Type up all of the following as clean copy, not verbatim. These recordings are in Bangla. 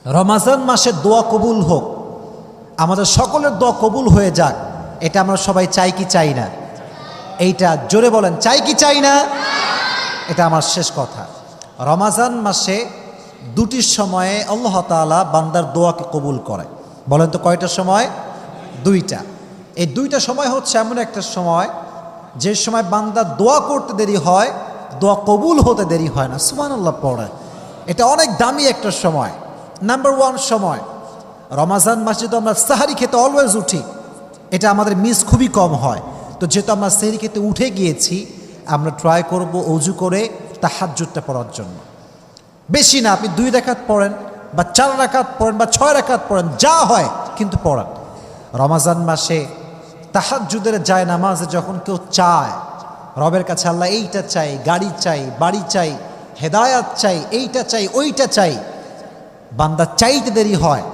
রমাজান মাসে দোয়া কবুল হোক, আমাদের সকলের দোয়া কবুল হয়ে যাক, এটা আমরা সবাই চাই কি চাই না? এইটা জোরে বলেন, চাই কি চাই না? এটা আমার শেষ কথা। রমাজান মাসে দুটি সময়ে আল্লাহ তাআলা বান্দার দোয়াকে কবুল করে। বলেন তো কয়টা সময়? দুইটা। এই দুইটা সময় হচ্ছে এমন একটা সময় যে সময় বান্দার দোয়া করতে দেরি হয়, দোয়া কবুল হতে দেরি হয় না। সুবহানাল্লাহ পড়ে, এটা অনেক দামি একটা সময়। নাম্বার ওয়ান সময় রমাজান মাসে তো আমরা সাহারি খেতে অলওয়েজ উঠি, এটা আমাদের মিস খুবই কম হয়। তো যেহেতু আমরা সাহারি খেতে উঠে গিয়েছি, আমরা ট্রাই করব অজু করে তাহাজ্জুদটা পড়ার জন্য। বেশি না, আপনি 2 রাকাত পড়েন বা 4 রাকাত পড়েন বা 6 রাকাত পড়েন, যা হয় কিন্তু পড়ান। রমাজান মাসে তাহাজ্জুদের যায় নামাজে যখন কেউ চায় রবের কাছে, আল্লাহ এইটা চাই, গাড়ি চাই, বাড়ি চাই, হেদায়াত চাই, এইটা চাই, ওইটা চাই, বান্দা চাইতে দেরি হয়,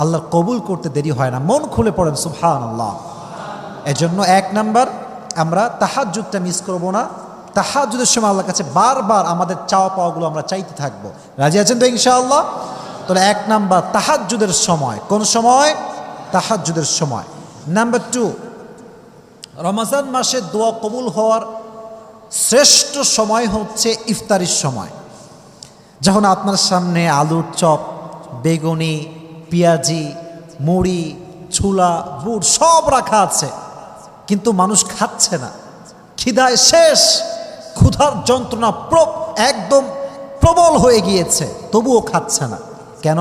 আল্লাহ কবুল করতে দেরি হয় না। মন খুলে পড়েন সুবহানাল্লাহ। এজন্য 1 নাম্বার, আমরা তাহাজ্জুদটা মিস করব না। তাহাজ্জুদের সময় আল্লাহর কাছে বারবার আমাদের চাওয়া পাওয়াগুলো আমরা চাইতে থাকবো। রাজি আছেন তো ইনশাআল্লাহ? তাহলে 1 নাম্বার তাহাজ্জুদের সময়। কোন সময়? তাহাজ্জুদের সময়। নাম্বার 2, রমজান মাসে দোয়া কবুল হওয়ার শ্রেষ্ঠ সময় হচ্ছে ইফতারির সময়। যখন আপনার সামনে আলুর চপ, বেগুনি, পেঁয়াজি, মুড়ি, ছোলা, বুট সব রাখা আছে, কিন্তু মানুষ খাচ্ছে না, খিদায় শেষ, ক্ষুধার যন্ত্রণা একদম প্রবল হয়ে গিয়েছে, তবুও খাচ্ছে না। কেন?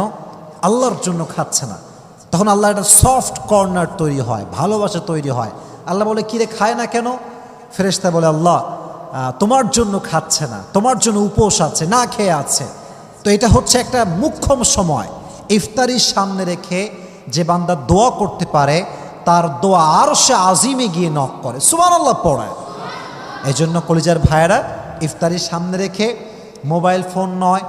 আল্লাহর জন্য খাচ্ছে না। তখন আল্লাহ একটা সফট কর্নার তৈরি হয়, ভালোবাসা তৈরি হয়। আল্লাহ বলে, কিরে খায় না কেন? ফেরেশতা বলে, আল্লাহ তোমার জন্য খাচ্ছে না, তোমার জন্য উপোস আছে, না খেয়ে আছে। তো এটা হচ্ছে একটা মুখ্যম সময়। ইফতারির সামনে রেখে যে বান্দা দোয়া করতে পারে, তার দোয়া আরশে আজিমে গিয়ে নক করে, সুবহানাল্লাহ পড়ে। এই জন্য কলিজার ভাইয়েরা, ইফতারির সামনে রেখে মোবাইল ফোন নয়,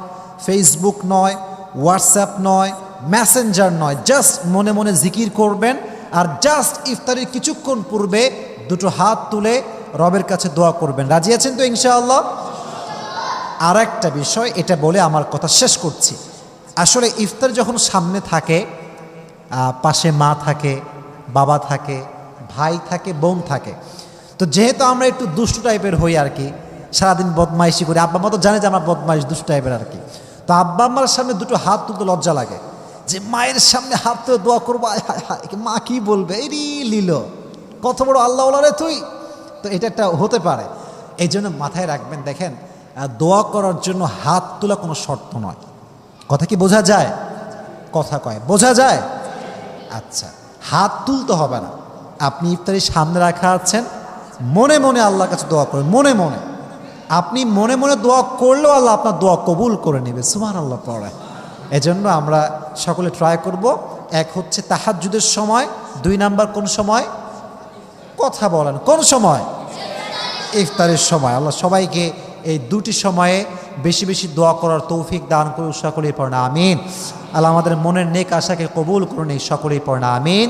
ফেসবুক নয়, হোয়াটসঅ্যাপ নয়, মেসেঞ্জার নয়, জাস্ট মনে মনে জিকির করবেন। আর জাস্ট ইফতারির কিছুক্ষণ পূর্বে 2 হাত তুলে রবের কাছে দোয়া করবেন। রাজি আছেন তো ইনশাআল্লাহ? আর একটা বিষয়, এটা বলে আমার কথা শেষ করছি। আসলে ইফতার যখন সামনে থাকে, পাশে মা থাকে, বাবা থাকে, ভাই থাকে, বোন থাকে। তো যেহেতু আমরা একটু দুষ্টু টাইপের হই আর কি, সারাদিন বদমাইশি করি, আব্বা মা তো জানে যে আমার বদমাইশ দুষ্টু টাইপের আর কি। তো আব্বা আম্মার সামনে 2 হাত তুলতে লজ্জা লাগে, যে মায়ের সামনে হাত তুলে দোয়া করবো, মা কি বলবে, এই লীল কত বড় আল্লাহ রে তুই। তো এটা একটা হতে পারে। এই জন্য মাথায় রাখবেন, দেখেন দোয়া করার জন্য হাত তোলা কোনো শর্ত নয়। কথা কি বোঝা যায়? কথা কয় বোঝা যায়? আচ্ছা, হাত তুলতে হবে না। আপনি ইফতারির সামনে রাখা আছেন, মনে মনে আল্লাহর কাছে দোয়া করেন। মনে মনে আপনি মনে মনে দোয়া করলেও আল্লাহ আপনার দোয়া কবুল করে নেবে, সুবহানাল্লাহ পড়ে। এজন্য আমরা সকলে ট্রাই করব। 1 হচ্ছে তাহাজ্জুদের সময়, 2 নাম্বার কোন সময়? কথা বলেন, কোন সময়? ইফতারের সময়। আল্লাহ সবাইকে এই 2টি সময়ে বেশি বেশি দোয়া করার তৌফিক দান করে, সকলেই পড়েন আমিন। আল্লাহ আমাদের মনের নেক আশাকে কবুল করুন, এই সকলেই পড়েন আমিন।